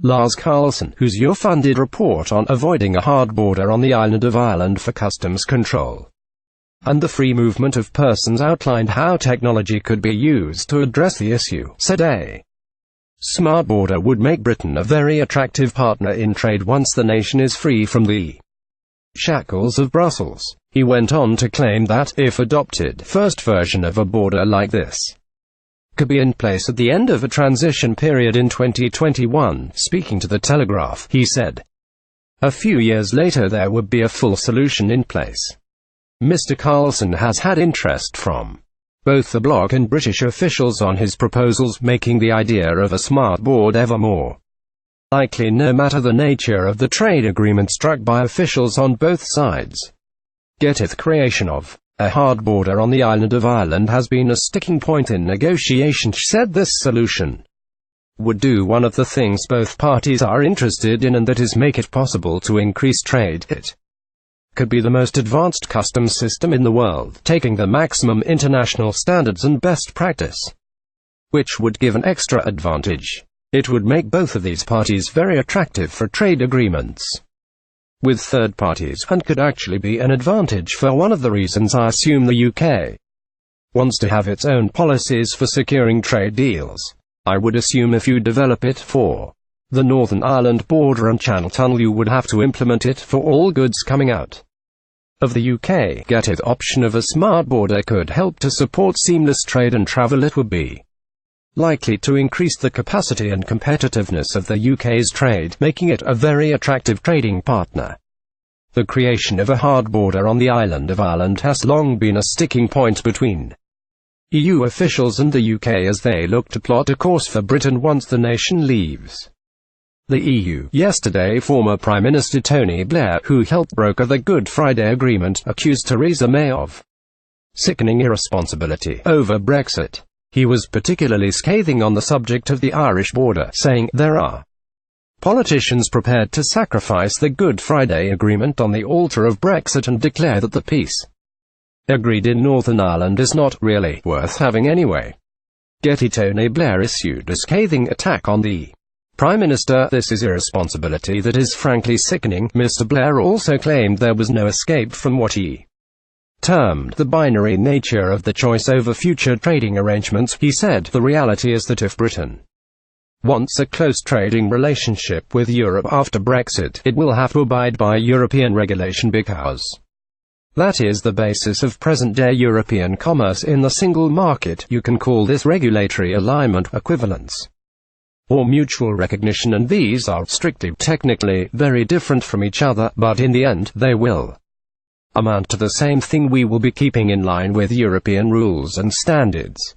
Lars Karlsson, whose EUfunded report on avoiding a hard border on the island of Ireland for customs control and the free movement of persons outlined how technology could be used to address the issue, said a smart border would make Britain a very attractive partner in trade once the nation is free from the shackles of Brussels. He went on to claim that, if adopted, first version of a border like this could be in place at the end of a transition period in 2021. Speaking to the Telegraph, he said, "A few years later there would be a full solution in place." Mr. Karlsson has had interest from both the bloc and British officials on his proposals, making the idea of a smart border ever more likely no matter the nature of the trade agreement struck by officials on both sides. The creation of a hard border on the island of Ireland has been a sticking point in negotiations. Said this solution would do one of the things both parties are interested in, and that is make it possible to increase trade. It could be the most advanced customs system in the world, taking the maximum international standards and best practice, which would give an extra advantage. It would make both of these parties very attractive for trade agreements with third parties, and could actually be an advantage for one of the reasons I assume the UK wants to have its own policies for securing trade deals. I would assume if you develop it for the Northern Ireland border and Channel Tunnel, you would have to implement it for all goods coming out of the UK. The option of a smart border could help to support seamless trade and travel. It would be likely to increase the capacity and competitiveness of the UK's trade, making it a very attractive trading partner. The creation of a hard border on the island of Ireland has long been a sticking point between EU officials and the UK as they look to plot a course for Britain once the nation leaves the EU. Yesterday, former Prime Minister Tony Blair, who helped broker the Good Friday Agreement, accused Theresa May of sickening irresponsibility over Brexit. He was particularly scathing on the subject of the Irish border, saying, "There are politicians prepared to sacrifice the Good Friday Agreement on the altar of Brexit and declare that the peace agreed in Northern Ireland is not really worth having anyway." Tony Blair issued a scathing attack on the Prime Minister. "This is irresponsibility that is frankly sickening." Mr. Blair also claimed there was no escape from what he termed the binary nature of the choice over future trading arrangements. He said, "The reality is that if Britain wants a close trading relationship with Europe after Brexit, it will have to abide by European regulation because that is the basis of present-day European commerce in the single market. You can call this regulatory alignment, equivalence, or mutual recognition, and these are strictly technically very different from each other, but in the end, they will amount to the same thing. We will be keeping in line with European rules and standards."